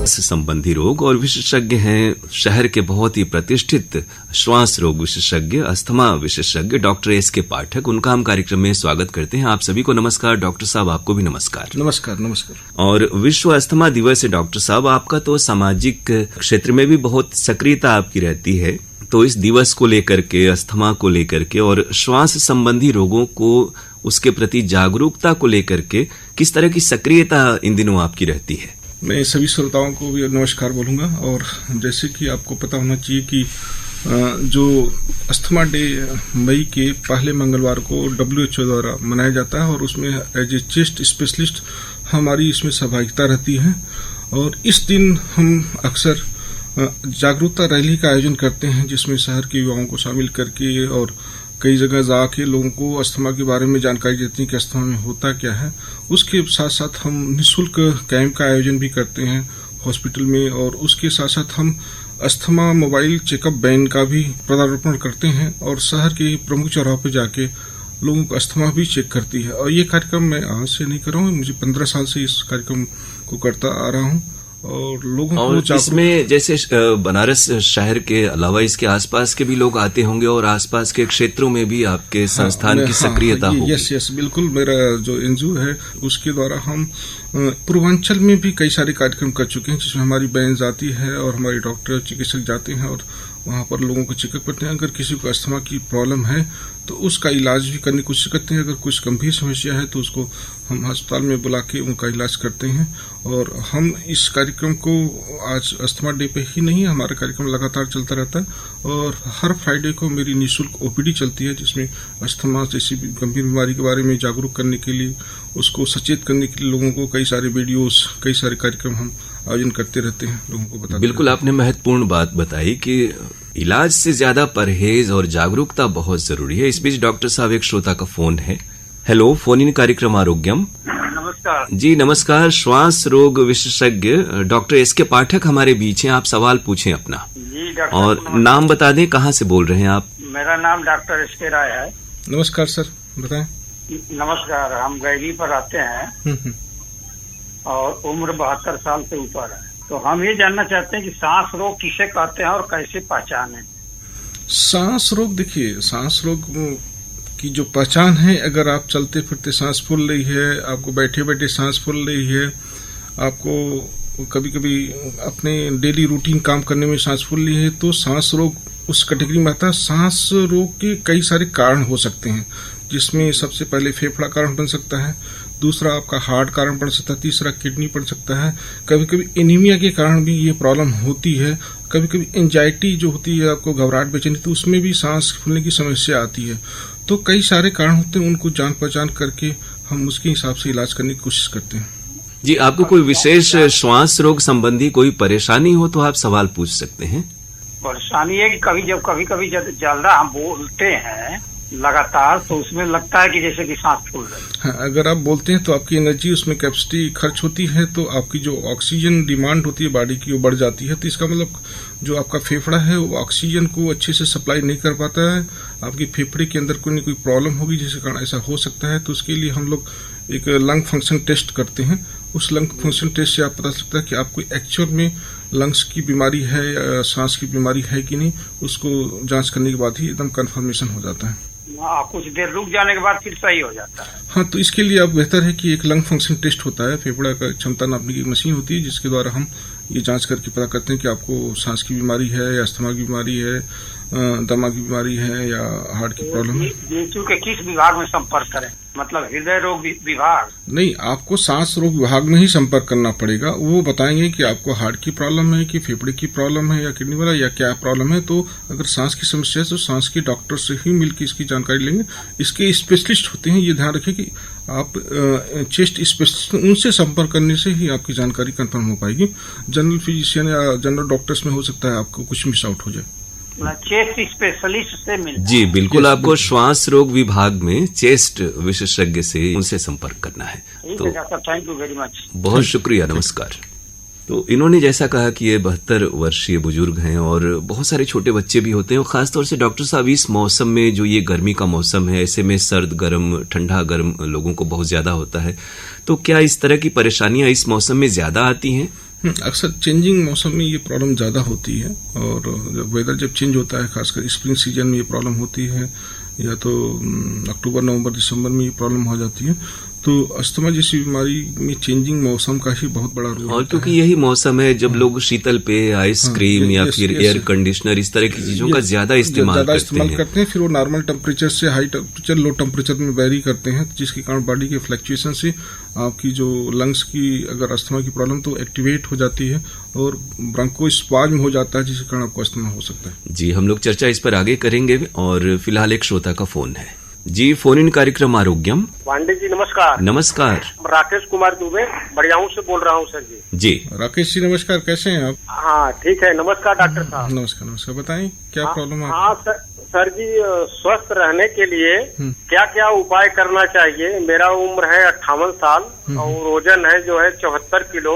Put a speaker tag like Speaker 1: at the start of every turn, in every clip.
Speaker 1: संबंधी रोग और विशेषज्ञ हैं शहर के बहुत ही प्रतिष्ठित श्वास रोग विशेषज्ञ, अस्थमा विशेषज्ञ डॉक्टर एस.के. पाठक। उनका हम कार्यक्रम में स्वागत करते हैं। आप सभी को नमस्कार। डॉक्टर साहब, आपको भी नमस्कार।
Speaker 2: नमस्कार। नमस्कार।
Speaker 1: और विश्व अस्थमा दिवस है डॉक्टर साहब, आपका तो सामाजिक क्षेत्र में भी बहुत सक्रियता आपकी रहती है, तो इस दिवस को लेकर के, अस्थमा को लेकर के और श्वास संबंधी रोगों को, उसके प्रति जागरूकता को लेकर के किस तरह की सक्रियता इन दिनों आपकी रहती है?
Speaker 2: मैं सभी श्रोताओं को भी नमस्कार बोलूंगा। और जैसे कि आपको पता होना चाहिए कि जो अस्थमा डे मई के पहले मंगलवार को WHO द्वारा मनाया जाता है और उसमें एज ए चेस्ट स्पेशलिस्ट हमारी इसमें सहभागिता रहती है। और इस दिन हम अक्सर जागरूकता रैली का आयोजन करते हैं, जिसमें शहर के युवाओं को शामिल करके और कई जगह जाके लोगों को अस्थमा के बारे में जानकारी देते हैं कि अस्थमा में होता क्या है। उसके साथ साथ हम निःशुल्क कैंप का आयोजन भी करते हैं हॉस्पिटल में, और उसके साथ साथ हम अस्थमा मोबाइल चेकअप वैन का भी पदार्पण करते हैं और शहर के प्रमुख चौराहों पर जाके लोगों को अस्थमा भी चेक करती है। और ये कार्यक्रम मैं आज से नहीं कर रहा हूँ, मुझे 15 साल से इस कार्यक्रम को करता आ रहा हूँ। और लोगों को
Speaker 1: इसमें जैसे बनारस शहर के अलावा इसके आसपास के भी लोग आते होंगे और आसपास के क्षेत्रों में भी आपके संस्थान की सक्रियता होगी।
Speaker 2: यस, बिल्कुल। मेरा जो एनजीओ है उसके द्वारा हम पूर्वांचल में भी कई सारे कार्यक्रम कर चुके हैं, जिसमें हमारी वैन जाती है और हमारे डॉक्टर चिकित्सक जाते हैं और वहाँ पर लोगों को चेकअप करते हैं। अगर किसी को अस्थमा की प्रॉब्लम है तो उसका इलाज भी करने की कोशिश करते हैं। अगर कुछ गंभीर समस्या है तो उसको हम अस्पताल में बुला के उनका इलाज करते हैं। और हम इस कार्यक्रम को आज अस्थमा डे पे ही नहीं, हमारा कार्यक्रम लगातार चलता रहता है। और हर फ्राइडे को मेरी निःशुल्क ओपीडी चलती है, जिसमें अस्थमा जैसी गंभीर बीमारी के बारे में जागरूक करने के लिए, उसको सचेत करने के लिए लोगों को कई सारे वीडियोस, कई सारे कार्यक्रम हम आयोजन करते रहते हैं, लोगों को बताते।
Speaker 1: बिल्कुल, आपने महत्वपूर्ण बात बताई कि इलाज से ज्यादा परहेज और जागरूकता बहुत जरूरी है। इस बीच डॉक्टर साहब, एक श्रोता का फोन है। हेलो, फोन इन कार्यक्रम आरोग्यम।
Speaker 3: नमस्कार
Speaker 1: जी। नमस्कार। श्वास रोग विशेषज्ञ डॉक्टर एस.के. पाठक हमारे बीच हैं, आप सवाल पूछें अपना।
Speaker 3: जी डॉक्टर,
Speaker 1: और नाम बता दें, कहाँ से बोल रहे हैं आप?
Speaker 3: मेरा नाम डॉक्टर एस.के. राय है।
Speaker 2: नमस्कार सर, बताएं।
Speaker 3: नमस्कार। हम गैरी पर आते हैं और उम्र 72 साल से ऊपर है। तो हम ये जानना चाहते हैं कि सांस रोग किसे कहते हैं और कैसे पहचानें?
Speaker 2: सांस रोग, देखिए, सांस रोग की जो पहचान है, अगर आप चलते फिरते सांस फूल रही है, आपको बैठे बैठे सांस फूल रही है, आपको कभी कभी अपने डेली रूटीन काम करने में सांस फूल रही है, तो सांस रोग उस कैटेगरी में आता है। सांस रोग के कई सारे कारण हो सकते हैं, जिसमें सबसे पहले फेफड़ा कारण बन सकता है, दूसरा आपका हार्ट कारण बन सकता है, तीसरा किडनी बन सकता है। कभी कभी एनीमिया के कारण भी ये प्रॉब्लम होती है। कभी कभी एंजाइटी जो होती है, आपको घबराहट, बेचैनी, तो उसमें भी सांस फूलने की समस्या आती है। तो कई सारे कारण होते हैं, उनको जान पहचान करके हम उसके हिसाब से इलाज करने की कोशिश करते हैं।
Speaker 1: जी, आपको कोई विशेष श्वास रोग संबंधी कोई परेशानी हो तो आप सवाल पूछ सकते हैं।
Speaker 3: परेशानी है कि कभी कभी ज्यादा हम बोलते हैं लगातार, तो उसमें लगता है कि जैसे कि सांस फूल रही है।
Speaker 2: हाँ, अगर आप बोलते हैं तो आपकी एनर्जी, उसमें कैपेसिटी खर्च होती है, तो आपकी जो ऑक्सीजन डिमांड होती है बॉडी की, वो बढ़ जाती है। तो इसका मतलब जो आपका फेफड़ा है वो ऑक्सीजन को अच्छे से सप्लाई नहीं कर पाता है। आपके फेफड़े के अंदर कोई न कोई प्रॉब्लम होगी जिसके कारण ऐसा हो सकता है। तो उसके लिए हम लोग एक लंग फंक्शन टेस्ट करते हैं। उस लंग फंक्शन टेस्ट से आप पता चल सकता है कि आपको एक्चुअल में लंग्स की बीमारी है या सांस की बीमारी है कि नहीं। उसको जांच करने के बाद ही एकदम कंफर्मेशन हो जाता है।
Speaker 3: कुछ देर रुक जाने के बाद फिर सही हो जाता है।
Speaker 2: हाँ, तो इसके लिए अब बेहतर है कि एक लंग फंक्शन टेस्ट होता है, फेफड़ा का क्षमता नापने की मशीन होती है, जिसके द्वारा हम ये जांच करके पता करते हैं कि आपको सांस की बीमारी है या अस्थमा की बीमारी है, दमा की बीमारी है या हार्ट की प्रॉब्लम है।
Speaker 3: के किस विभाग में संपर्क करें? मतलब हृदय रोग विभाग?
Speaker 2: नहीं, आपको सांस रोग विभाग में ही संपर्क करना पड़ेगा। वो बताएंगे कि आपको हार्ट की प्रॉब्लम है कि फेफड़े की प्रॉब्लम है या किडनी वाला या क्या प्रॉब्लम है। तो अगर सांस की समस्या है तो सांस के डॉक्टर से ही मिलकर इसकी जानकारी लेंगे। इसके स्पेशलिस्ट होते हैं, ये ध्यान रखें कि आप चेस्ट स्पेशलिस्ट, उनसे संपर्क करने से ही आपकी जानकारी कंफर्म हो पाएगी। जनरल फिजिशियन या जनरल डॉक्टर्स में हो सकता है आपको कुछ मिस आउट हो जाए।
Speaker 3: चेस्ट स्पेशलिस्ट से मिलना।
Speaker 1: जी बिल्कुल, आपको श्वास रोग विभाग में चेस्ट विशेषज्ञ से उनसे संपर्क करना है। तो
Speaker 3: थैंक यू वेरी मच,
Speaker 1: बहुत शुक्रिया, नमस्कार। तो इन्होंने जैसा कहा कि ये 72 वर्षीय बुजुर्ग हैं और बहुत सारे छोटे बच्चे भी होते हैं, और खासतौर से डॉक्टर साहब इस मौसम में, जो ये गर्मी का मौसम है, ऐसे में सर्द गर्म ठंडा गर्म लोगों को बहुत ज्यादा होता है, तो क्या इस तरह की परेशानियां इस मौसम में ज्यादा आती हैं?
Speaker 2: अक्सर चेंजिंग मौसम में ये प्रॉब्लम ज़्यादा होती है, और वेदर जब चेंज होता है, खासकर स्प्रिंग सीजन में ये प्रॉब्लम होती है, या तो अक्टूबर, नवंबर, दिसंबर में ये प्रॉब्लम हो जाती है। तो अस्थमा जैसी बीमारी में चेंजिंग मौसम का ही बहुत बड़ा रोल
Speaker 1: और क्योंकि यही मौसम है जब लोग शीतल पेय, आइसक्रीम या फिर एयर कंडीशनर इस तरह की चीजों का ज्यादा इस्तेमाल करते हैं,
Speaker 2: फिर वो नॉर्मल टेम्परेचर से हाई टेम्परेचर, लो टेम्परेचर में वेरी करते हैं, जिसके कारण बॉडी के फ्लक्चुएशन से आपकी जो लंग्स की अगर अस्थमा की प्रॉब्लम तो एक्टिवेट हो जाती है और ब्रोंकोस्पाज्म हो जाता है, जिसके कारण आपको अस्थमा हो सकता है।
Speaker 1: जी, हम लोग चर्चा इस पर आगे करेंगे और फिलहाल एक श्रोता का फोन है। जी, फोन इन कार्यक्रम आरोग्यम।
Speaker 4: पांडे जी नमस्कार।
Speaker 1: नमस्कार।
Speaker 4: राकेश कुमार दुबे बड़ियाऊ से बोल रहा हूँ सर जी।
Speaker 2: जी राकेश जी नमस्कार, कैसे हैं आप?
Speaker 4: हाँ ठीक है, नमस्कार डॉक्टर साहब।
Speaker 2: नमस्कार नमस्कार, बताएं क्या प्रॉब्लम है?
Speaker 4: हाँ सर जी, स्वस्थ रहने के लिए क्या क्या उपाय करना चाहिए? मेरा उम्र है 58 साल और वजन है जो है 74 किलो।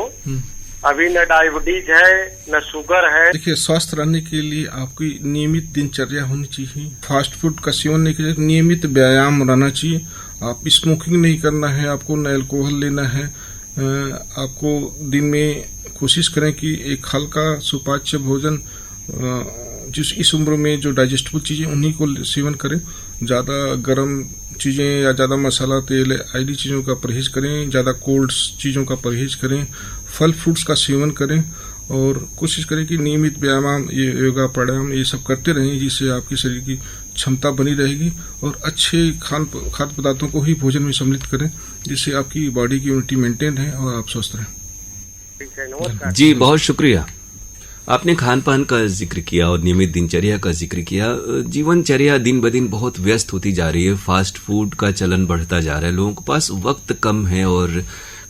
Speaker 4: अभी न डायबिटीज है न शुगर है।
Speaker 2: देखिए, स्वस्थ रहने के लिए आपकी नियमित दिनचर्या होनी चाहिए, फास्ट फूड का सेवन नहीं करना, नियमित व्यायाम रहना चाहिए, आप स्मोकिंग नहीं करना है, आपको न अल्कोहल लेना है, आपको दिन में कोशिश करें कि एक हल्का सुपाच्य भोजन जिस इस उम्र में जो डाइजेस्टेबल चीजें उन्हीं को सेवन करें, ज्यादा गर्म चीजें या ज्यादा मसाला तेल आदि चीजों का परहेज करें, ज्यादा कोल्ड चीजों का परहेज करें, फल फ्रूट्स का सेवन करें और कोशिश करें कि नियमित व्यायाम, ये योगा प्राणायाम ये सब करते रहें, जिससे आपके शरीर की क्षमता बनी रहेगी। और अच्छे खाद्य पदार्थों को ही भोजन में सम्मिलित करें, जिससे आपकी बॉडी की इम्यूनिटी मेंटेन है और आप स्वस्थ रहें।
Speaker 1: जी, बहुत शुक्रिया। आपने खान पान का जिक्र किया और नियमित दिनचर्या का जिक्र किया। जीवनचर्या दिन ब दिन बहुत व्यस्त होती जा रही है, फास्ट फूड का चलन बढ़ता जा रहा है, लोगों के पास वक्त कम है और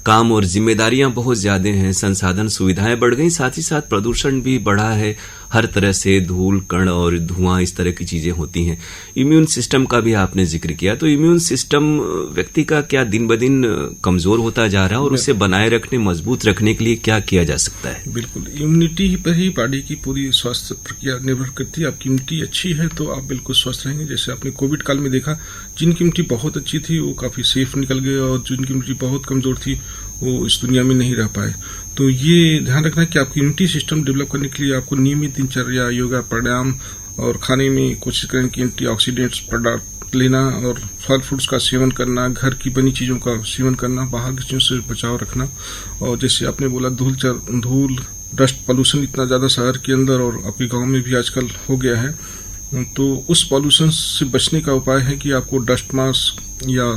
Speaker 1: काम और जिम्मेदारियां बहुत ज्यादा हैं, संसाधन सुविधाएं बढ़ गई, साथ ही साथ प्रदूषण भी बढ़ा है, हर तरह से धूल कण और धुआं इस तरह की चीजें होती हैं। इम्यून सिस्टम का भी आपने जिक्र किया, तो इम्यून सिस्टम व्यक्ति का क्या दिन ब दिन कमजोर होता जा रहा है और उसे बनाए रखने, मजबूत रखने के लिए क्या किया जा सकता है?
Speaker 2: बिल्कुल, इम्यूनिटी पर ही बॉडी की पूरी स्वास्थ्य प्रक्रिया निर्भर करती है। आपकी इम्यूनिटी अच्छी है तो आप बिल्कुल स्वस्थ रहेंगे। जैसे आपने कोविड काल में देखा, जिनकी इम्यूनिटी बहुत अच्छी थी वो काफी सेफ निकल गए और जिनकी इम्यूनिटी बहुत कमजोर थी वो इस दुनिया में नहीं रह पाए। तो ये ध्यान रखना कि आपकी इम्यूनिटी सिस्टम डेवलप करने के लिए आपको नियमित दिनचर्या, योगा प्राणायाम और खाने में कोशिश करें कि एंटीऑक्सीडेंट्स प्रोडक्ट लेना और फल फ्रूट्स का सेवन करना, घर की बनी चीजों का सेवन करना, बाहर की चीजों से बचाव रखना। और जैसे आपने बोला, धूल डस्ट पोल्यूशन इतना ज्यादा शहर के अंदर और आपके गाँव में भी आजकल हो गया है, तो उस पोल्यूशन से बचने का उपाय है कि आपको डस्ट मास्क या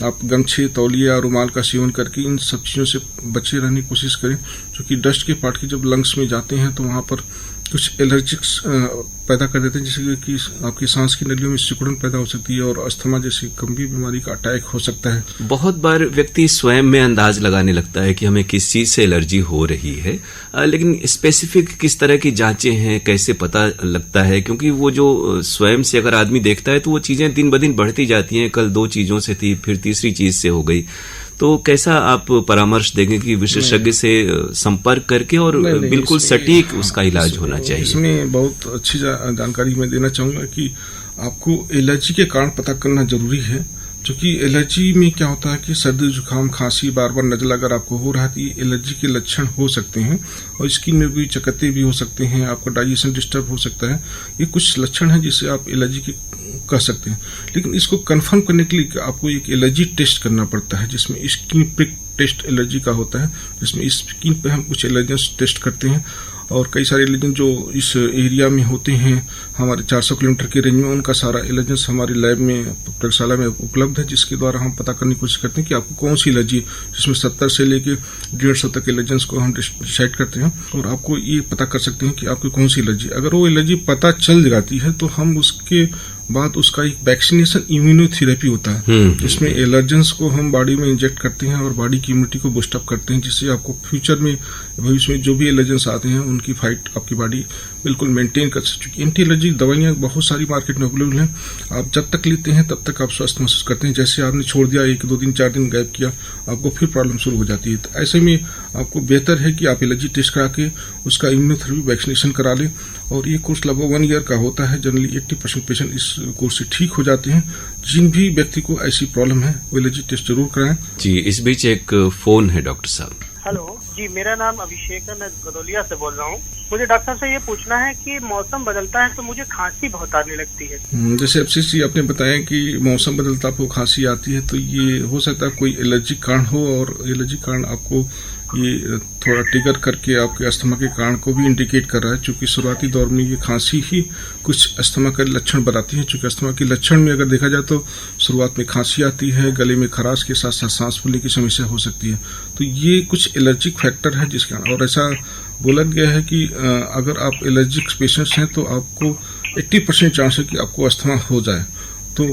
Speaker 2: आप गमछे, तौलिया, रुमाल का सेवन करके इन सब चीज़ों से बचे रहने की कोशिश करें, क्योंकि डस्ट के पार्टिकल जब लंग्स में जाते हैं तो वहाँ पर कुछ एलर्जिक्स पैदा कर देते हैं, जिससे कि आपकी सांस की नलियों में सिकुड़न पैदा हो सकती है और अस्थमा जैसी गंभीर बीमारी का अटैक हो सकता है।
Speaker 1: बहुत बार व्यक्ति स्वयं में अंदाज लगाने लगता है कि हमें किस चीज से एलर्जी हो रही है, लेकिन स्पेसिफिक किस तरह की जांचें हैं, कैसे पता लगता है? क्योंकि वो जो स्वयं से अगर आदमी देखता है तो वो चीजें दिन ब दिन बढ़ती जाती हैं, कल 2 चीजों से थी फिर तीसरी चीज से हो गई। तो कैसा आप परामर्श देंगे कि विशेषज्ञ से संपर्क करके और बिल्कुल सटीक उसका इलाज होना चाहिए?
Speaker 2: इसमें बहुत अच्छी जानकारी मैं देना चाहूंगा कि आपको एलर्जी के कारण पता करना जरूरी है, क्योंकि एलर्जी में क्या होता है कि सर्दी, जुकाम, खांसी, बार बार नज़ला अगर आपको हो रहा है तो ये एलर्जी के लक्षण हो सकते हैं और स्किन में भी चकत्ते भी हो सकते हैं, आपका डाइजेशन डिस्टर्ब हो सकता है। ये कुछ लक्षण हैं जिससे आप एलर्जी के कह सकते हैं। लेकिन इसको कंफर्म करने के लिए आपको एक एलर्जी टेस्ट करना पड़ता है, जिसमें स्किन प्रिक टेस्ट एलर्जी का होता है, जिसमें स्किन पे हम कुछ एलर्जेंस टेस्ट करते हैं और कई सारे एलर्जन जो इस एरिया में होते हैं हमारे 400 किलोमीटर के रेंज में, उनका सारा एलर्जेंस हमारे लैब में, प्रयोगशाला में उपलब्ध है, जिसके द्वारा हम पता करने की कोशिश करते हैं कि आपको कौन सी एलर्जी, जिसमें 70 से लेके 150 तक एलर्जेंस को हम डिसाइड करते हैं और आपको ये पता कर सकते हैं कि आपकी कौन सी एलर्जी। अगर वो एलर्जी पता चल जाती है तो हम उसके बाद उसका एक वैक्सीनेशन इम्यूनोथेरेपी होता है, जिसमें एलर्जेंस को हम बॉडी में इंजेक्ट करते हैं और बॉडी की इम्यूनिटी को बूस्टअप करते हैं, जिससे आपको फ्यूचर में भविष्य में जो भी एलर्जेंस आते हैं उनकी फाइट आपकी बॉडी बिल्कुल मेंटेन कर सकती है। एंटी एलर्जी दवाइयाँ बहुत सारी मार्केट में अवेलेबल हैं, आप जब तक लेते हैं तब तक आप स्वस्थ महसूस करते हैं। जैसे आपने छोड़ दिया, 1, 2 दिन 4 दिन गैप किया, आपको फिर प्रॉब्लम शुरू हो जाती है। तो ऐसे में आपको बेहतर है कि आप एलर्जी टेस्ट करा के उसका इम्यूनोथेरेपी वैक्सीनेशन करा लें और ये कोर्स लगभग 1 ईयर का होता है। जनरली 80% पेशेंट इस कोर्स से ठीक हो जाते हैं। जिन भी व्यक्ति को ऐसी प्रॉब्लम है वो एलर्जी टेस्ट जरूर कराएं।
Speaker 1: जी, इस बीच एक फोन है डॉक्टर साहब।
Speaker 5: हेलो जी, मेरा नाम अभिषेक है, मैं गदौलिया से बोल रहा हूँ। मुझे डॉक्टर से ये पूछना है कि मौसम बदलता है तो मुझे खांसी बहुत आने लगती है।
Speaker 2: जैसे FCC आपने बताया कि मौसम बदलता आपको खांसी आती है, तो ये हो सकता है कोई एलर्जिक कारण हो, और एलर्जिक कारण आपको ये थोड़ा ट्रिगर करके आपके अस्थमा के कारण को भी इंडिकेट कर रहा है। चूंकि शुरुआती दौर में ये खांसी ही कुछ अस्थमा का लक्षण बताती है। चूंकि अस्थमा के लक्षण में अगर देखा जाए तो शुरुआत में खांसी आती है, गले में खराश के साथ साथ सांस फूलने की समस्या हो सकती है। तो ये कुछ एलर्जिक फैक्टर है जिसके कारण, और ऐसा बोला गया है कि अगर आप एलर्जिक पेशेंट्स हैं तो आपको 80% चांस है कि आपको अस्थमा हो जाए। तो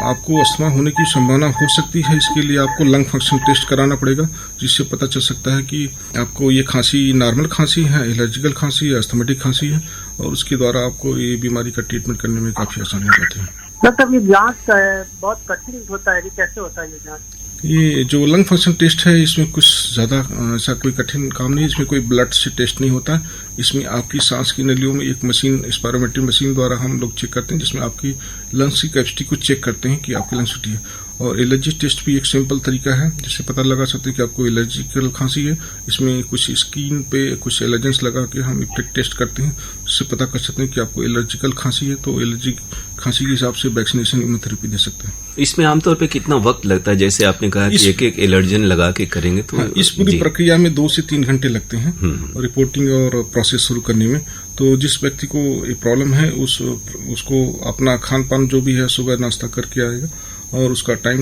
Speaker 2: आपको अस्थमा होने की संभावना हो सकती है। इसके लिए आपको लंग फंक्शन टेस्ट कराना पड़ेगा, जिससे पता चल सकता है कि आपको ये खांसी नॉर्मल खांसी है, एलर्जिकल खांसी है, अस्थमेटिक खांसी है, और उसके द्वारा आपको ये बीमारी का ट्रीटमेंट करने में काफी आसानी हो जाती है।
Speaker 5: डॉक्टर, ये जांच बहुत कठिन होता है, कैसे होता है ये जांच?
Speaker 2: ये जो लंग फंक्शन टेस्ट है, इसमें कुछ ज़्यादा ऐसा कोई कठिन काम नहीं है। इसमें कोई ब्लड से टेस्ट नहीं होता है। इसमें आपकी सांस की नलियों में एक मशीन, स्पायरोमेट्री मशीन द्वारा हम लोग चेक करते हैं, जिसमें आपकी लंग्स की कैपेसिटी को चेक करते हैं कि आपकी लंग्स ठीक है। और एलर्जी टेस्ट भी एक सिंपल तरीका है जिससे पता लगा सकते हैं कि आपको एलर्जिकल खांसी है। इसमें कुछ स्किन पे कुछ एलर्जेंस लगा के हम एक टेस्ट करते हैं, जिससे पता कर सकते हैं कि आपको एलर्जिकल खांसी है। तो एलर्जी खांसी के हिसाब से वैक्सीनेशन इम्यूनोथेरेपी दे सकते हैं।
Speaker 1: इसमें आमतौर पे कितना वक्त लगता है? जैसे आपने कहा कि एक एलर्जन लगा के करेंगे तो
Speaker 2: हाँ, इस पूरी प्रक्रिया में 2 से 3 घंटे लगते हैं रिपोर्टिंग और प्रोसेस शुरू करने में। तो जिस व्यक्ति को ये प्रॉब्लम है उसको अपना खान पान जो भी है सुबह नाश्ता करके आएगा, और उसका टाइम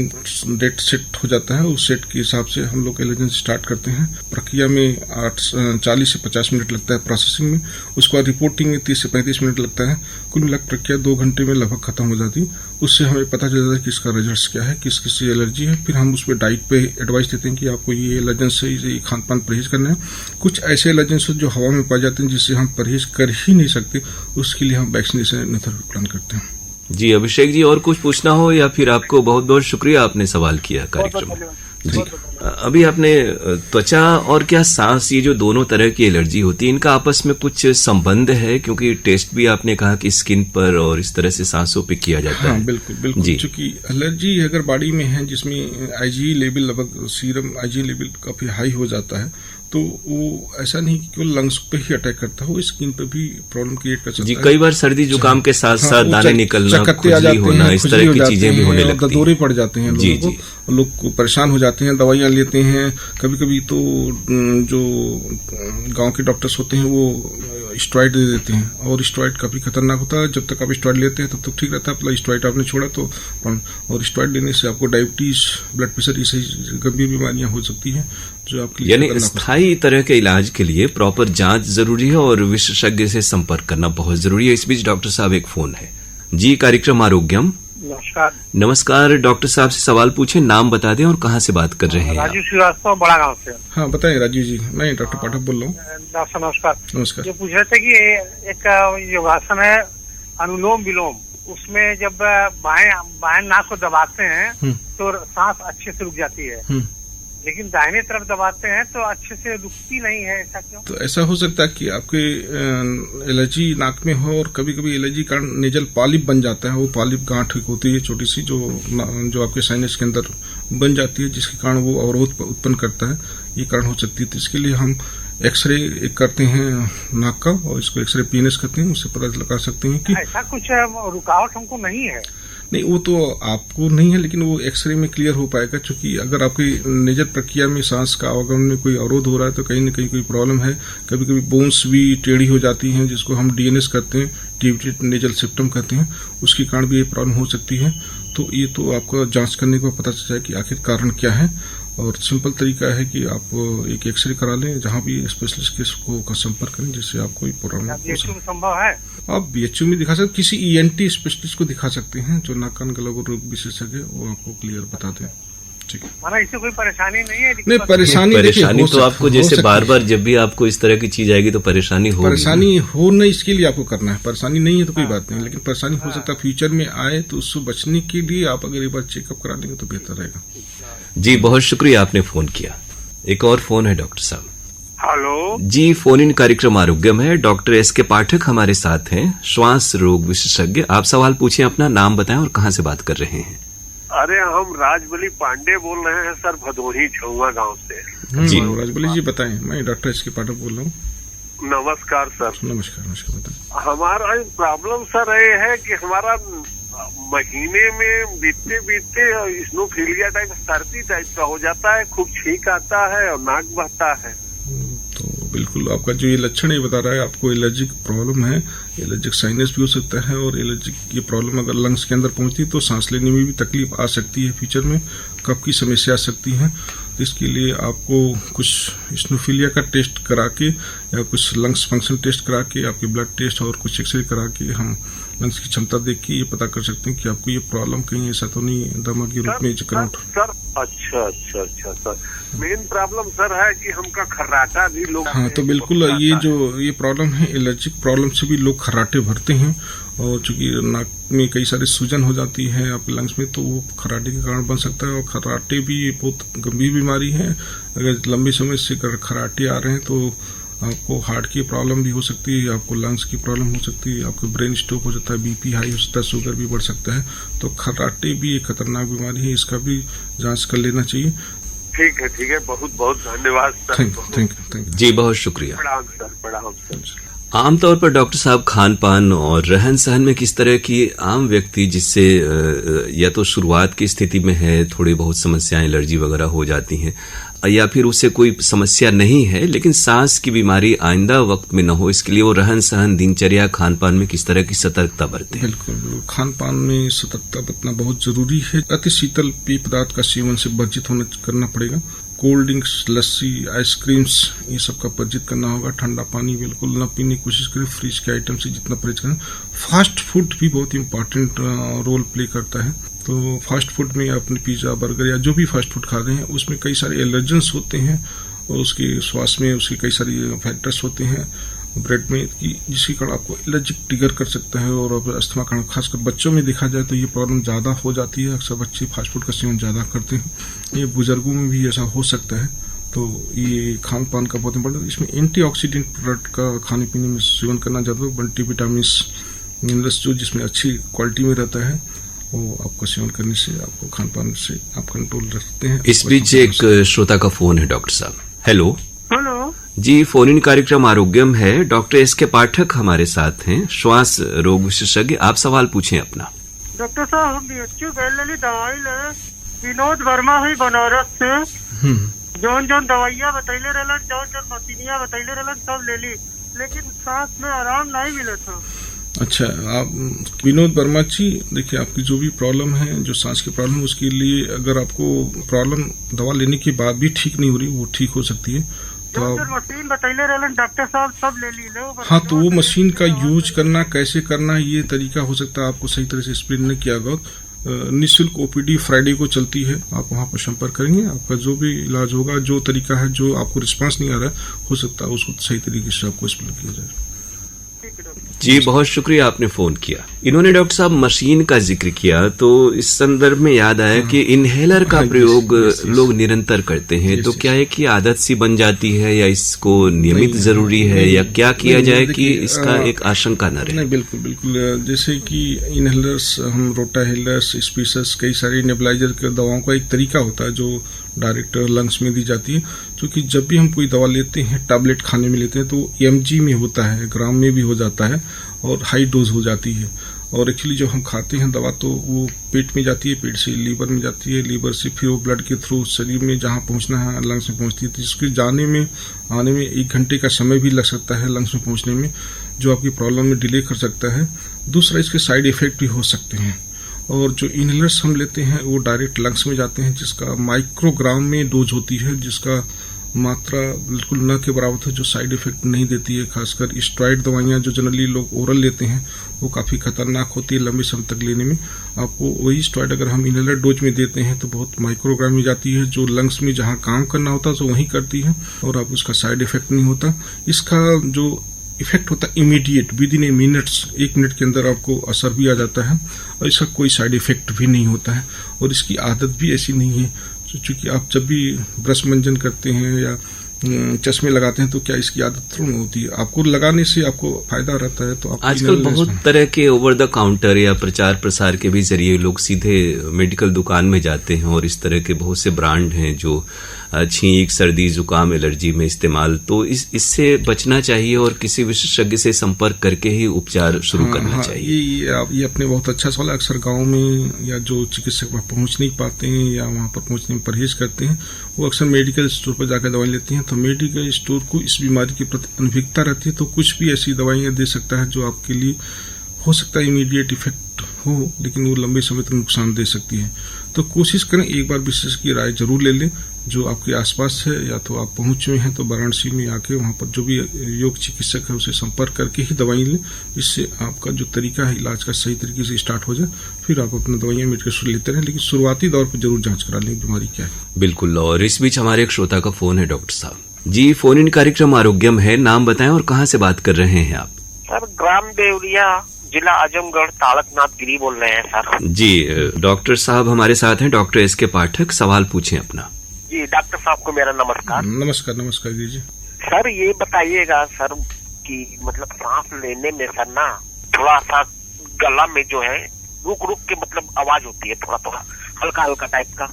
Speaker 2: डेट सेट हो जाता है। उस सेट के हिसाब से हम लोग एलर्जन स्टार्ट करते हैं। प्रक्रिया में 40 से 50 मिनट लगता है प्रोसेसिंग में। उसके बाद रिपोर्टिंग में 30 से 35 मिनट लगता है। कुल मिलाकर प्रक्रिया 2 घंटे में लगभग खत्म हो जाती है। उससे हमें पता चल जाता है कि इसका रिजल्ट क्या है, किस किस एलर्जी है। फिर हम उस पर डाइट पे एडवाइस देते हैं कि आपको ये एलर्जन से ये खान पान परहेज करना है। कुछ ऐसे एलर्जन जो हवा में पाए जाते हैं जिससे हम परहेज कर ही नहीं सकते, उसके लिए हम वैक्सीनेशन मेथड प्लान करते हैं।
Speaker 1: जी अभिषेक जी, और कुछ पूछना हो या फिर आपको बहुत बहुत शुक्रिया, आपने सवाल किया कार्यक्रम में। जी, अभी आपने त्वचा और क्या सांस, ये जो दोनों तरह की एलर्जी होती है, इनका आपस में कुछ संबंध है? क्योंकि टेस्ट भी आपने कहा कि स्किन पर और इस तरह से सांसों पे किया जाता है।
Speaker 2: बिल्कुल बिल्कुल। चूंकि एलर्जी अगर बॉडी में है जिसमें IgE लेवल लगभग सीरम IgE लेवल काफी हाई हो जाता है, तो वो ऐसा नहीं कि केवल लंग्स पे ही अटैक करता हो, स्किन पे भी प्रॉब्लम क्रिएट कर सकता है।
Speaker 1: जी, कई बार सर्दी जुकाम के साथ साथ दाने निकलना, खुजली होना, इस तरह की चीजें भी होने लगती हैं,
Speaker 2: दौरे पड़ जाते हैं लोगों को, लोग परेशान हो जाते हैं, दवाइयां लेते हैं। कभी कभी तो जो गांव के डॉक्टर्स होते हैं वो स्टेरॉइड दे देते हैं, और स्टेरॉइड काफी खतरनाक होता है। जब तक आप स्टेरॉइड लेते हैं तब तक ठीक रहता है, मतलब स्टेरॉइड आपने छोड़ा तो, और स्टेरॉइड लेने से आपको डायबिटीज, ब्लड प्रेशर, इसे गंभीर बीमारियां हो सकती हैं जो आपके लिए,
Speaker 1: यानी स्थायी तरह के इलाज के लिए प्रॉपर जांच जरूरी है और विशेषज्ञ से संपर्क करना बहुत जरूरी है। इस बीच डॉक्टर साहब एक फोन है। जी, कार्यक्रम आरोग्यम।
Speaker 5: नमस्कार।
Speaker 1: नमस्कार, डॉक्टर साहब से सवाल पूछे, नाम बता दें और कहाँ से बात कर रहे हैं?
Speaker 5: राजीव श्रीवास्तव, बड़ा गांव से।
Speaker 2: हाँ बताएं राजीव जी, मैं डॉक्टर पाठक बोल रहा हूँ।
Speaker 5: डॉक्टर नमस्कार।
Speaker 2: नमस्कार।
Speaker 5: ये पूछ रहे थे कि एक योगासन है अनुलोम विलोम, उसमें जब बाएं नाक को दबाते हैं तो सांस अच्छे से रुक जाती है, लेकिन दाहिने तरफ दबाते हैं तो अच्छे से रुकती नहीं है, ऐसा क्यों? तो
Speaker 2: ऐसा हो सकता है कि आपके एलर्जी नाक में हो, और कभी कभी एलर्जी कारण नेजल पॉलिप बन जाता है। वो पॉलिप गांठ होती है छोटी सी जो आपके साइनस के अंदर बन जाती है, जिसके कारण वो अवरोध उत्पन्न करता है। ये कारण हो सकती है। तो इसके लिए हम एक्सरे करते हैं नाक का, और इसको एक्सरे PNS करते हैं, उससे पता लगा सकते हैं कि
Speaker 5: ऐसा कुछ रुकावट हमको नहीं है।
Speaker 2: नहीं, वो तो आपको नहीं है, लेकिन वो एक्सरे में क्लियर हो पाएगा। क्योंकि अगर आपकी नेजल प्रक्रिया में सांस का आवागमन में कोई अवरोध हो रहा है तो कहीं न कहीं कोई प्रॉब्लम है। कभी कभी बोन्स भी टेढ़ी हो जाती हैं, जिसको हम DNS करते हैं, डिविएटेड नेजल सिप्टम कहते हैं, उसके कारण भी ये प्रॉब्लम हो सकती है। तो ये तो आपका जांच करने के बाद पता चल जाए कि आखिर कारण क्या है। और सिंपल तरीका है कि आप एक एक्सरे करा लें, जहां भी स्पेशलिस्ट का संपर्क करें, जिससे आपको प्रॉब्लम
Speaker 5: संभव है।
Speaker 2: आप BHU में दिखा सकते, किसी ENT स्पेशलिस्ट को दिखा सकते हैं जो नाक कान गला रोग विशेषज्ञ, वो आपको क्लियर बताते हैं। ठीक है,
Speaker 5: माना इससे कोई परेशानी नहीं है?
Speaker 2: नहीं, परेशानी
Speaker 1: तो आपको जैसे बार बार जब भी आपको इस तरह की चीज आएगी तो परेशानी
Speaker 2: हो नहीं, इसके लिए आपको करना है। परेशानी नहीं है तो कोई बात नहीं, लेकिन परेशानी हो सकता है फ्यूचर में आए, तो उससे बचने के लिए आप अगर एक बार चेकअप करा लेंगे तो बेहतर रहेगा।
Speaker 1: जी, बहुत शुक्रिया, आपने फोन किया। एक और फोन है डॉक्टर साहब।
Speaker 6: हेलो
Speaker 1: जी, फोन इन कार्यक्रम आरोग्यम है। डॉक्टर SK पाठक हमारे साथ हैं, श्वास रोग विशेषज्ञ। आप सवाल पूछें, अपना नाम बताएं और कहां से बात कर रहे हैं?
Speaker 6: अरे हम राजबली पांडे बोल रहे हैं सर, भदोही छुआ गांव से।
Speaker 1: जी
Speaker 2: राजबली जी बताएं, मैं डॉक्टर एस के पाठक बोल रहा हूँ।
Speaker 6: नमस्कार सर।
Speaker 2: नमस्कार नमस्कार बताएं।
Speaker 6: हमारा प्रॉब्लम सर ये है कि हमारा महीने में बीतते बीतते स्नोफीलिया टाइप सर्दी टाइप का हो जाता है, खूब छींक आता है और नाक बहता है।
Speaker 2: तो बिल्कुल आपका जो ये लक्षण ये बता रहा है आपको एलर्जिक प्रॉब्लम है, एलर्जिक साइनस भी हो सकता है, और एलर्जिक ये प्रॉब्लम अगर लंग्स के अंदर पहुंचती है तो सांस लेने में भी तकलीफ आ सकती है, फ्यूचर में कफ की समस्या आ सकती है। तो इसके लिए आपको कुछ स्नोफीलिया का टेस्ट करा के या कुछ लंग्स फंक्शन टेस्ट करा के, आपके ब्लड टेस्ट और कुछ एक्सरे करा के हम लंग्स की क्षमता देख के ये पता कर सकते हैं कि आपको ये प्रॉब्लम कहीं ऐसा तो नहीं दमा के रूप में चक्कर
Speaker 6: सर। अच्छा सर, मेन प्रॉब्लम सर है कि हमका खर्राटा भी लोग।
Speaker 2: हाँ तो बिल्कुल ये प्रॉब्लम है, एलर्जिक प्रॉब्लम से भी लोग खर्राटे भरते हैं, और चूंकि नाक में कई सारी सूजन हो जाती है आपके लंग्स में, तो वो खर्राटे के कारण बन सकता है। और खर्राटे भी बहुत गंभीर बीमारी है, अगर लंबे समय से खर्राटे आ रहे हैं तो आपको हार्ट की प्रॉब्लम भी हो सकती है, आपको लंग्स की प्रॉब्लम हो सकती है, आपको ब्रेन स्ट्रोक हो जाता है, बीपी हाई हो सकता है, शुगर भी बढ़ सकता है। तो खर्राटे भी एक खतरनाक बीमारी है, इसका भी जांच कर लेना चाहिए।
Speaker 6: ठीक है, बहुत बहुत धन्यवाद सर।
Speaker 2: Thank you.
Speaker 1: जी बहुत शुक्रिया।
Speaker 6: प्रणाम सर।
Speaker 1: आमतौर पर डॉक्टर साहब खान पान और रहन सहन में किस तरह की आम व्यक्ति जिससे या तो शुरुआत की स्थिति में है, थोड़ी बहुत समस्याएं एलर्जी वगैरह हो जाती हैं, या फिर उससे कोई समस्या नहीं है लेकिन सांस की बीमारी आइंदा वक्त में न हो, इसके लिए वो रहन सहन, दिनचर्या, खान पान में किस तरह की सतर्कता बरते हैं?
Speaker 2: बिल्कुल, खान पान में सतर्कता बरतना बहुत जरूरी है। अति शीतल पेय पदार्थ का सेवन से वर्जित करना पड़ेगा। कोल्ड ड्रिंक्स, लस्सी, आइसक्रीम्स, ये सब का वर्जित करना होगा। ठंडा पानी बिल्कुल न पीने की कोशिश करें। फ्रिज के आइटम से जितना परहेज करें। फास्ट फूड भी बहुत इम्पोर्टेंट रोल प्ले करता है। तो फास्ट फूड में अपने पिज्जा, बर्गर या जो भी फास्ट फूड खा रहे हैं उसमें कई सारे एलर्जेंस होते हैं, और उसके स्वास्थ्य में उसके कई सारी फैक्टर्स होते हैं ब्रेड में, कि जिसके कारण आपको एलर्जिक ट्रिगर कर सकता है। और अस्थमा कारण खासकर बच्चों में देखा जाए तो ये प्रॉब्लम ज़्यादा हो जाती है। अक्सर बच्चे फास्ट फूड का सेवन ज़्यादा करते हैं, ये बुजुर्गों में भी ऐसा हो सकता है। तो ये खान पान का बहुत इम्पोर्टेंट, इसमें एंटीऑक्सीडेंट प्रोडक्ट का खाने पीने में सेवन करना ज़्यादा, मल्टीविटामिन्स, मिनरल्स जो जिसमें अच्छी क्वालिटी में रहता है, वो आपको सेवन करने से, आपको खान पान से आप कंट्रोल रखते हैं।
Speaker 1: इस बीच एक श्रोता का फोन है डॉक्टर साहब। Hello
Speaker 7: hello
Speaker 1: ji, phone in कार्यक्रम आरोग्यम है। डॉक्टर एस के पाठक हमारे साथ हैं, श्वास रोग विशेषज्ञ। आप सवाल पूछें अपना।
Speaker 7: डॉक्टर साहब हम बीएचयू गए दवाई ले, विनोद वर्मा ही बनारस से जौन दवाइयाँ बतैले रहलन, जौन मशीनिया बतैले रहलन सब ले ली, लेकिन सांस में आराम नहीं मिला था।
Speaker 2: अच्छा, आप विनोद वर्मा जी, देखिए आपकी जो भी प्रॉब्लम है, जो सांस की प्रॉब्लम, उसके लिए अगर आपको प्रॉब्लम दवा लेने के बाद भी ठीक नहीं हो रही, वो ठीक हो सकती है। तो
Speaker 7: मशीन बतैले रहलन डॉक्टर साहब सब ले ली।
Speaker 2: हाँ, तो वो मशीन का यूज करना, कैसे करना, ये तरीका हो सकता है आपको सही तरह से एक्सप्लेन नहीं किया गया। निःशुल्क ओपीडी फ्राइडे को चलती है, आप वहाँ पर संपर्क करेंगे, आपका जो भी इलाज होगा, जो तरीका है, जो आपको रिस्पांस नहीं आ रहा है, हो सकता है उसको सही तरीके से आपको एक्सप्लेन किया जाए।
Speaker 1: जी बहुत शुक्रिया, आपने फोन किया। इन्होंने डॉक्टर साहब मशीन का जिक्र किया, तो इस संदर्भ में याद आया कि इनहेलर का प्रयोग लोग निरंतर करते हैं, तो क्या है कि आदत सी बन जाती है, या इसको नियमित जरूरी है, या क्या किया जाए कि इसका एक आशंका न रहे?
Speaker 2: नहीं, बिल्कुल बिल्कुल, जैसे कि इनहेलर्स, हम रोटाहेलर्स, स्पीसर्स, कई सारे नेबुलाइजर के दवाओं का एक तरीका होता है जो डायरेक्ट लंग्स में दी जाती है। क्योंकि जब भी हम कोई दवा लेते हैं, टैबलेट खाने में लेते हैं, तो mg में होता है, ग्राम में भी हो जाता है, और हाई डोज हो जाती है। और एक्चुअली जब हम खाते हैं दवा तो वो पेट में जाती है, पेट से लीवर में जाती है, लीवर से फिर वो ब्लड के थ्रू शरीर में जहाँ पहुँचना है लंग्स में पहुँचती है। तो इसके जाने में, आने में 1 घंटे का समय भी लग सकता है लंग्स में पहुँचने में, जो आपकी प्रॉब्लम में डिले कर सकता है। दूसरा, इसके साइड इफेक्ट भी हो सकते हैं। और जो इनहेलर्स हम लेते हैं वो डायरेक्ट लंग्स में जाते हैं, जिसका माइक्रोग्राम में डोज होती है, जिसका मात्रा बिल्कुल न के बराबर है, जो साइड इफेक्ट नहीं देती है। खासकर स्टेरॉइड दवाइयाँ जो जनरली लोग ओरल लेते हैं, वो काफ़ी खतरनाक होती है लंबे समय तक लेने में। आपको वही स्टेरॉइड अगर हम इनहेलर डोज में देते हैं तो बहुत माइक्रोग्राम में जाती है, जो लंग्स में जहाँ काम करना होता है तो वहीं करती है, और आप उसका साइड इफेक्ट नहीं होता। इसका जो इफेक्ट होता है immediate, with in A minutes, 1 minute के अंदर आपको असर भी आ जाता है, और इसका कोई साइड इफेक्ट भी नहीं होता है। और इसकी आदत भी ऐसी नहीं है, क्योंकि आप जब भी ब्रश मंजन करते हैं या चश्मे लगाते हैं तो क्या इसकी आदत थोड़ी होती है? आपको लगाने से आपको फायदा रहता है। तो आप
Speaker 1: आजकल बहुत तरह के ओवर द काउंटर या प्रचार प्रसार के भी जरिए लोग सीधे मेडिकल दुकान में जाते हैं और इस तरह के बहुत से ब्रांड हैं जो छींक, सर्दी, जुकाम, एलर्जी में इस्तेमाल। तो इससे बचना चाहिए और किसी विशेषज्ञ से संपर्क करके ही उपचार शुरू करना चाहिए।
Speaker 2: ये अपने बहुत अच्छा सवाल है। अक्सर गाँव में या जो चिकित्सक वहाँ पहुँच नहीं पाते हैं या वहाँ पर पहुँचने में परहेज करते हैं, वो अक्सर मेडिकल स्टोर पर जाकर दवाई लेती हैं। तो मेडिकल स्टोर को इस बीमारी के प्रति अनभिज्ञता रहती है, तो कुछ भी ऐसी दवाइयाँ दे सकता है जो आपके लिए हो सकता है इमीडिएट इफेक्ट हो, लेकिन वो लंबे समय तक नुकसान दे सकती है। तो कोशिश करें एक बार विशेषज्ञ की राय जरूर ले लें जो आपके आसपास है, या तो आप पहुंच में हैं तो वाराणसी में आके वहां पर जो भी योग चिकित्सक है उसे संपर्क करके ही दवाई लें, जिससे आपका जो तरीका है इलाज का सही तरीके से स्टार्ट हो जाए। फिर आप अपनी दवाइयां मेडिकल स्टोर लेते रहें, लेकिन शुरुआती दौर पर जरूर जांच करा लें बीमारी क्या है।
Speaker 1: बिल्कुल। और इस बीच हमारे एक श्रोता का फोन है डॉक्टर साहब जी। फोन इन कार्यक्रम आरोग्यम है, नाम बताएं और कहाँ से बात कर रहे हैं आप?
Speaker 8: सर ग्राम देवरिया, जिला आजमगढ़, तारकनाथ गिरी बोल रहे हैं सर।
Speaker 1: जी डॉक्टर साहब हमारे साथ हैं, डॉक्टर एस.के. पाठक, सवाल पूछें अपना।
Speaker 8: जी डॉक्टर साहब को मेरा नमस्कार।
Speaker 2: नमस्कार। नमस्कार जी।
Speaker 8: सर ये बताइएगा सर कि मतलब सांस लेने में सर ना थोड़ा सा गला में जो है रुक रुक के मतलब आवाज होती है, थोड़ा थोड़ा हल्का हल्का टाइप का।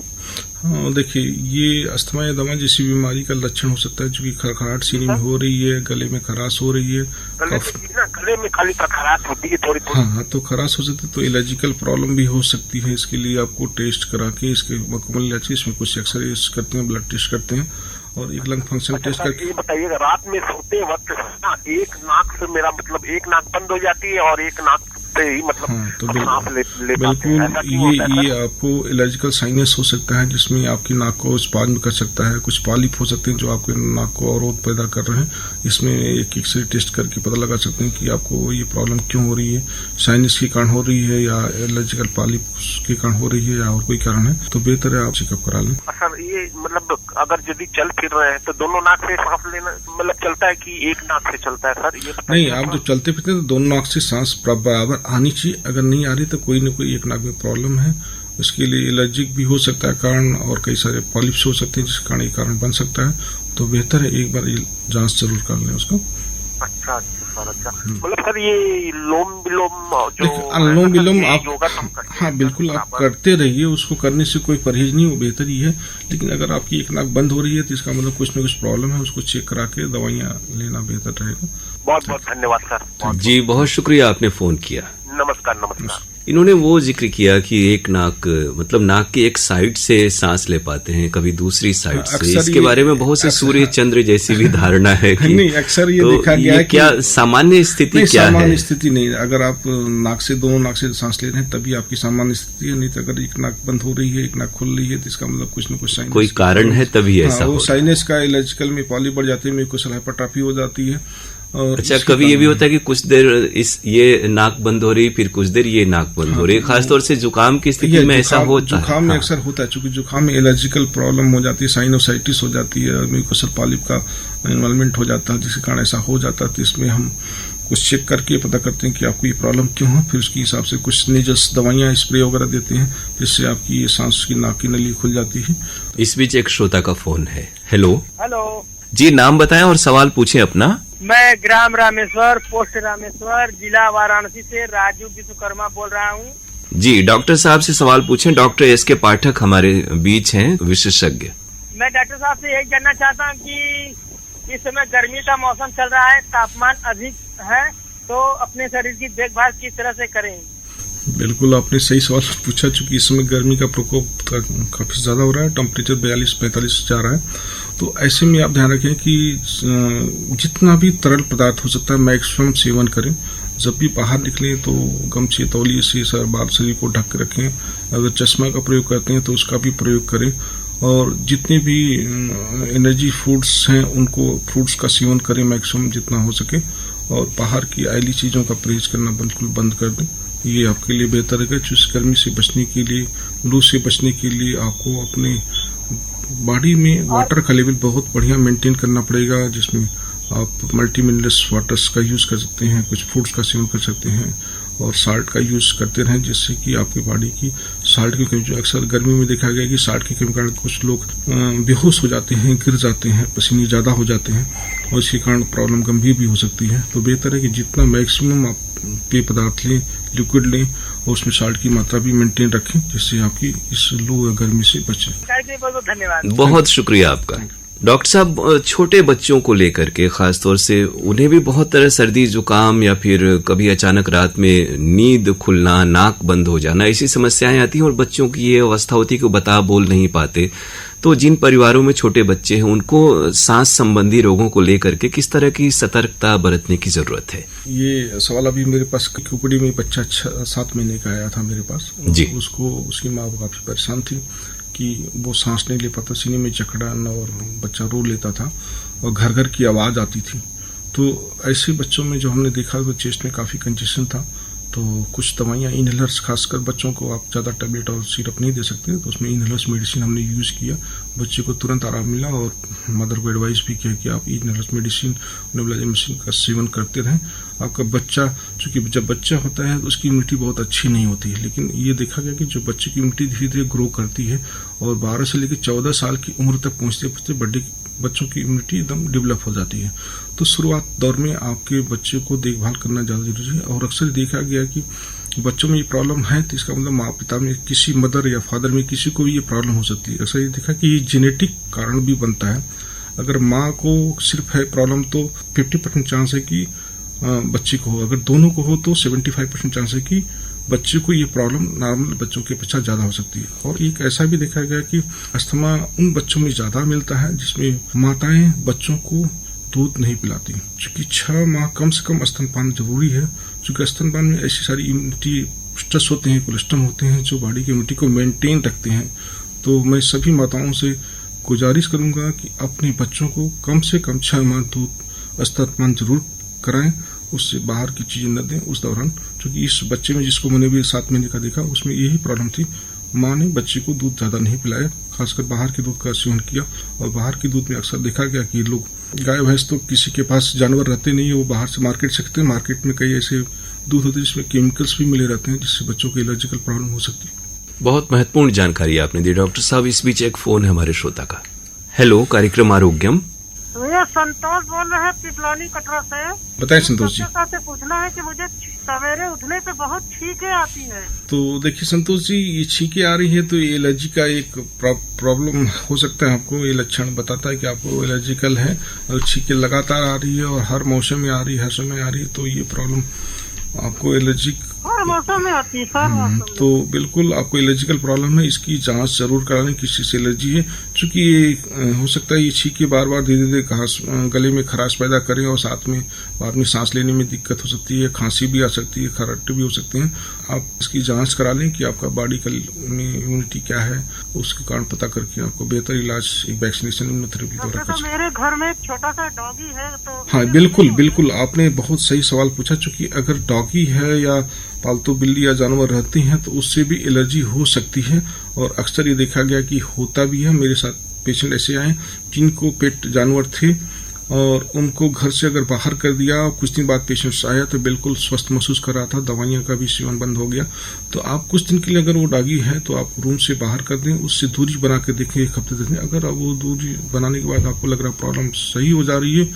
Speaker 2: हाँ देखिए, ये अस्थमा या दमा जैसी बीमारी का लक्षण हो सकता है, जो कि खड़खड़ाहट सीने में हो रही है, गले में खराश हो रही है,
Speaker 8: गले में खाली खराश होती है थोड़ी थोड़ी।
Speaker 2: हाँ तो खराश हो सकती है, तो एलर्जिकल प्रॉब्लम भी हो सकती है। इसके लिए आपको टेस्ट करा के इसके मुकम्मल इलाज, इसमें कुछ एक्सरे करते हैं, ब्लड टेस्ट करते हैं और एक लंग फंक्शन टेस्ट करके।
Speaker 8: ये बताइएगा रात में सोते वक्त ना एक नाक से मेरा मतलब एक नाक बंद हो जाती है और एक नाक से ही मतलब
Speaker 2: हाँ, तो बिल्कुल ये आपको एलर्जिकल साइनस हो सकता है, जिसमें आपकी नाक को स्पाज्म कर सकता है। कुछ पॉलिप हो सकते हैं जो आपके नाक को अवरोध पैदा कर रहे हैं। इसमें एक एक्सरे टेस्ट करके पता लगा सकते हैं कि आपको ये प्रॉब्लम क्यों हो रही है, साइनस के कारण हो रही है या एलर्जिकल पॉलिप के कारण हो रही है या और कोई कारण है। तो बेहतर है आप चेकअप करा लें।
Speaker 8: सर ये मतलब अगर यदि चल फिर रहे हैं तो दोनों नाक से सांस लेना मतलब चलता है कि एक नाक से चलता है सर? ये
Speaker 2: नहीं, आप जब चलते फिरते हैं तो दोनों नाक से सांस बराबर आनी चाहिए। अगर नहीं आ रही तो कोई न कोई एक नाक में प्रॉब्लम है। उसके लिए एलर्जिक भी हो सकता है कारण, और कई सारे पॉलिप्स हो सकते हैं जिसके कारण ये कारण बन सकता है। तो बेहतर है एक बार जांच जरूर कर लें उसको।
Speaker 8: अच्छा सर, अच्छा मतलब सर ये लोम
Speaker 2: विलोम आप हाँ बिल्कुल आप करते रहिए, उसको करने से कोई परहेज नहीं, वो बेहतर ही है। लेकिन अगर आपकी एक नाक बंद हो रही है तो इसका मतलब कुछ न कुछ प्रॉब्लम है, उसको चेक करा के दवाइयाँ लेना बेहतर रहेगा।
Speaker 8: बहुत बहुत धन्यवाद सर।
Speaker 1: जी बहुत शुक्रिया आपने फोन किया।
Speaker 8: नमस्कार। नमस्कार।
Speaker 1: इन्होंने वो जिक्र किया कि एक नाक मतलब नाक की एक साइड से सांस ले पाते हैं, कभी दूसरी साइड से। इसके बारे में बहुत से सूर्य चंद्र जैसी भी धारणा है कि
Speaker 2: नहीं, अक्सर ये
Speaker 1: तो
Speaker 2: देखा गया है
Speaker 1: क्या सामान्य स्थिति क्या है?
Speaker 2: सामान्य स्थिति नहीं। अगर आप नाक से दोनों नाक से सांस ले रहे हैं तभी आपकी सामान्य स्थिति है। नहीं तो अगर एक नाक बंद हो रही है, एक नाक खुल रही है, तो इसका मतलब कुछ न कुछ साइनस
Speaker 1: कोई कारण है तभी ऐसा हो।
Speaker 2: साइनस का एलर्जिकल में पॉलिप बढ़ जाती है, म्यूकोसल हाइपरट्रॉफी हो जाती है। और
Speaker 1: अच्छा कभी ये भी होता है कि कुछ देर ये नाक बंद हो रही, फिर कुछ देर ये नाक बंद हो रही, खासतौर से जुकाम की स्थिति में ऐसा होता है।
Speaker 2: जुकाम में अक्सर होता है, चूंकि जुकाम में एलर्जिकल प्रॉब्लम हो जाती है, साइनोसाइटिस हो जाती है, म्यूकोसल पॉलिप का इन्वॉल्वमेंट हो जाता है, जिसके कारण ऐसा हो जाता है। तो इसमें हम कुछ चेक करके पता करते हैं कि आपको ये प्रॉब्लम क्यों है, फिर उसके हिसाब से कुछ नेजस दवाइयाँ स्प्रे वगैरह देते हैं, जिससे आपकी ये सांस की नाक की नली खुल जाती है।
Speaker 1: इस बीच एक श्रोता का फोन है। हेलो
Speaker 5: जी,
Speaker 1: नाम बताएं और सवाल पूछें अपना।
Speaker 5: मैं ग्राम रामेश्वर, पोस्ट रामेश्वर, जिला वाराणसी से राजू विश्वकर्मा बोल रहा हूँ।
Speaker 1: जी डॉक्टर साहब से सवाल पूछें। Doctor S K. पाठक हमारे बीच हैं, विशेषज्ञ।
Speaker 5: मैं डॉक्टर साहब से यही जानना चाहता हूँ कि इस समय गर्मी का मौसम चल रहा है, तापमान अधिक है, तो अपने शरीर की देखभाल किस तरह से करें?
Speaker 2: बिल्कुल आपने सही सवाल पूछा, चूंकि इस समय गर्मी का प्रकोप काफी ज्यादा हो रहा है, टेम्परेचर 42-45 जा रहा है। तो ऐसे में आप ध्यान रखें कि जितना भी तरल पदार्थ हो सकता है मैक्सिमम सेवन करें। जब भी बाहर निकलें तो गमछे तौलिए से सर बाल शरीर को ढक के रखें। अगर चश्मा का प्रयोग करते हैं तो उसका भी प्रयोग करें। और जितने भी एनर्जी फूड्स हैं उनको फ्रूट्स का सेवन करें मैक्सिमम जितना हो सके, और बाहर की ऑयली चीज़ों का परहेज करना बिल्कुल बंद कर दें। ये आपके लिए बेहतर है। गर्मी से बचने के लिए, लू से बचने के लिए आपको अपने बॉडी में वाटर का लेवल बहुत बढ़िया मेंटेन करना पड़ेगा, जिसमें आप मल्टी मिनरल्स वाटर्स का यूज़ कर सकते हैं, कुछ फ्रूट्स का सेवन कर सकते हैं और साल्ट का यूज़ करते रहें, जिससे कि आपकी बॉडी की साल्ट की कमी, अक्सर गर्मी में देखा गया कि साल्ट की कमी के कारण कुछ लोग बेहोश हो जाते हैं, गिर जाते हैं, पसीने ज़्यादा हो जाते हैं और इसके कारण प्रॉब्लम गंभीर भी हो सकती है। तो बेहतर है कि जितना मैक्सिमम आप पेय पदार्थ लें, लिक्विड लें और उसमें साल्ट की मात्रा भी मेंटेन रखें, जिससे आपकी इस लू या गर्मी से बचें।
Speaker 5: बहुत धन्यवाद।
Speaker 1: बहुत शुक्रिया आपका। डॉक्टर साहब, छोटे बच्चों को लेकर के खासतौर से उन्हें भी बहुत तरह सर्दी जुकाम या फिर कभी अचानक रात में नींद खुलना, नाक बंद हो जाना, ऐसी समस्याएं आती हैं और बच्चों की ये अवस्था होती है कि बता बोल नहीं पाते। तो जिन परिवारों में छोटे बच्चे हैं उनको सांस संबंधी रोगों को लेकर के किस तरह की सतर्कता बरतने की जरूरत है?
Speaker 2: ये सवाल अभी मेरे पास कुकड़ी में बच्चा 7 महीने का आया था मेरे पास जी। उसको उसकी माँ काफी परेशान थी कि वो सांस नहीं ले पाता, सीने में जकड़न और बच्चा रो लेता था और घर घर की आवाज आती थी। तो ऐसे बच्चों में जो हमने देखा तो चेस्ट में काफी कंजेशन था। तो कुछ दवाइयाँ इनहेलर्स, खासकर बच्चों को आप ज़्यादा टैबलेट और सिरप नहीं दे सकते, तो उसमें इनहेलर्स मेडिसिन हमने यूज़ किया, बच्चे को तुरंत आराम मिला और मदर को एडवाइस भी किया कि आप इनहेलर्स मेडिसिन, नेबुलाइजर मशीन का सेवन करते रहें। आपका बच्चा, चूंकि जब बच्चा होता है तो उसकी इम्यूनिटी बहुत अच्छी नहीं होती है, लेकिन ये देखा गया कि जो बच्चे की इम्यूनिटी धीरे धीरे ग्रो करती है और 12 से लेकर 14 साल की उम्र तक पहुँचते पहुँचते बच्चों की इम्यूनिटी एकदम डेवलप हो जाती है। तो शुरुआत दौर में आपके बच्चे को देखभाल करना ज़्यादा जरूरी है। और अक्सर देखा गया कि बच्चों में ये प्रॉब्लम है तो इसका मतलब माँ पिता में, किसी मदर या फादर में किसी को भी ये प्रॉब्लम हो सकती है। अक्सर ये देखा कि ये जेनेटिक कारण भी बनता है। अगर माँ को सिर्फ है प्रॉब्लम तो 50% चांस है कि बच्चे को हो, अगर दोनों को हो तो 75% चांस है कि बच्चे को ये प्रॉब्लम नॉर्मल बच्चों के अपेक्षा ज्यादा हो सकती है। और एक ऐसा भी देखा गया कि अस्थमा उन बच्चों में ज्यादा मिलता है जिसमें माताएं बच्चों को दूध नहीं पिलाती, क्योंकि 6 माह कम से कम स्तनपान जरूरी है। क्योंकि स्तनपान में ऐसी सारी इम्यूनिटी स्ट्रेस होते हैं, कोलेस्ट्रॉल होते हैं जो बॉडी की इम्यूनिटी को मेंटेन रखते हैं। तो मैं सभी माताओं से गुजारिश करूंगा कि अपने बच्चों को कम से कम 6 माह दूध स्तनपान जरूर कराएं, उससे बाहर की चीजें न दें उस दौरान। क्योंकि इस बच्चे में जिसको मैंने भी 7 महीने का देखा, उसमें यही प्रॉब्लम थी, माँ ने बच्चे को दूध ज्यादा नहीं पिलाया, खासकर बाहर के दूध का सेवन किया। और बाहर के दूध में अक्सर देखा गया कि लोग, गाय भैंस तो किसी के पास जानवर रहते नहीं है, वो बाहर से मार्केट से खरीदते हैं। मार्केट में कई ऐसे दूध होते हैं जिसमें केमिकल्स भी मिले रहते हैं, जिससे बच्चों को एलर्जिकल प्रॉब्लम हो सकती है।
Speaker 1: बहुत महत्वपूर्ण जानकारी आपने दी डॉक्टर साहब। इस बीच एक फोन है हमारे श्रोता का। हेलो, कार्यक्रम आरोग्यम।
Speaker 7: भैया संतोष बोल रहे हैं पिपलानी कटरा से।
Speaker 2: बताएं संतोष जी।
Speaker 7: से पूछना है कि मुझे सवेरे उठने पे बहुत छींकें आती हैं।
Speaker 2: तो देखिए संतोष जी, ये छींकें आ रही है तो ये एलर्जी का एक प्रॉब्लम हो सकता है। आपको ये लक्षण बताता है कि आपको एलर्जिकल है और छींकें लगातार आ रही है और हर मौसम में आ रही है, हर समय आ रही है, तो ये प्रॉब्लम आपको एलर्जी
Speaker 7: हर मौसम में आती है।
Speaker 2: तो बिल्कुल आपको एलर्जिकल प्रॉब्लम है, इसकी जांच जरूर करा लें किस चीज से एलर्जी है। क्योंकि ये हो सकता है ये छींके बार बार धीरे धीरे गले में खराश पैदा करें और साथ में बाद में सांस लेने में दिक्कत हो सकती है, खांसी भी आ सकती है, खर्राटे भी हो सकते हैं। आप इसकी जांच करा लें कि आपका बॉडी में इम्यूनिटी क्या है, उसके कारण पता करके आपको बेहतर इलाज एक वैक्सीनेशन इम्यूनोथेरेपी द्वारा कर सकते हैं।
Speaker 7: मेरे घर में एक छोटा सा डॉगी है तो।
Speaker 2: हाँ बिल्कुल बिल्कुल, आपने बहुत सही सवाल पूछा। चूंकि अगर डॉगी है या पालतू बिल्ली या जानवर रहते हैं तो उससे भी एलर्जी हो सकती है और अक्सर ये देखा गया कि होता भी है। मेरे साथ पेशेंट ऐसे आए जिनको पेट जानवर थे और उनको घर से अगर बाहर कर दिया, कुछ दिन बाद पेशेंट्स आया तो बिल्कुल स्वस्थ महसूस कर रहा था, दवाइयां का भी सेवन बंद हो गया। तो आप कुछ दिन के लिए अगर वो डॉगी है तो आप रूम से बाहर कर दें, उससे दूरी बना के देखें 1 हफ्ते तक। अगर वो दूरी बनाने के बाद आपको लग रहा प्रॉब्लम सही हो जा रही है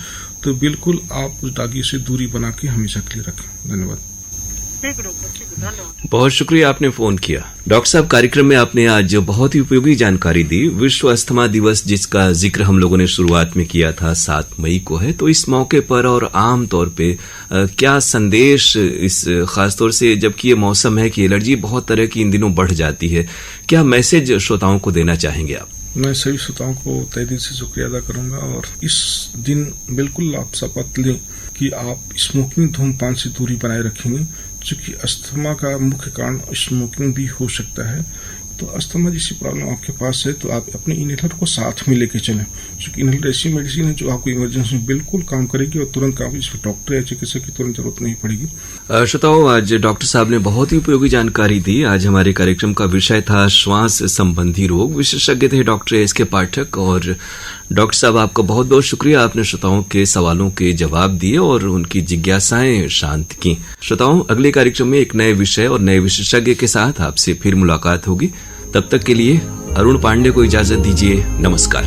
Speaker 2: तो बिल्कुल आप उस डॉगी से दूरी बना के हमेशा के लिए रखें। धन्यवाद।
Speaker 1: बहुत शुक्रिया, आपने फोन किया। डॉक्टर साहब, कार्यक्रम में आपने आज बहुत ही उपयोगी जानकारी दी। विश्व अस्थमा दिवस जिसका जिक्र हम लोगों ने शुरुआत में किया था 7 मई को है, तो इस मौके पर और आम तौर पे क्या संदेश, इस खासतौर से जबकि ये मौसम है कि एलर्जी बहुत तरह की इन दिनों बढ़ जाती है, क्या मैसेज श्रोताओं को देना चाहेंगे आप?
Speaker 2: मैं सभी श्रोताओं को तहे दिल से शुक्रिया अदा करूंगा और इस दिन बिल्कुल आप शपथ लें कि आप स्मोकिंग, धूम्रपान से दूरी बनाए रखेंगे। क्योंकि अस्थमा का मुख्य कारण स्मोकिंग भी हो सकता है। तो अस्थमा जैसी प्रॉब्लम आपके पास है तो आप अपने इनहेलर को साथ में लेके चलें, क्योंकि इनहेलर ऐसी मेडिसिन है जो आपको इमरजेंसी में बिल्कुल काम करेगी और तुरंत काम, इसमें डॉक्टर या चिकित्सक की तुरंत जरूरत नहीं पड़ेगी।
Speaker 1: श्रोताओं, आज डॉक्टर साहब ने बहुत ही उपयोगी जानकारी दी। आज हमारे कार्यक्रम का विषय था श्वास संबंधी रोग। विशेषज्ञ थे डॉक्टर एस के पाठक और डॉक्टर साहब, आपका बहुत बहुत शुक्रिया। आपने श्रोताओं के सवालों के जवाब दिए और उनकी जिज्ञासाएं शांत की। श्रोताओं, अगले कार्यक्रम में एक नए विषय और नए विशेषज्ञ के साथ आपसे फिर मुलाकात होगी। तब तक के लिए अरुण पांडे को इजाजत दीजिए। नमस्कार।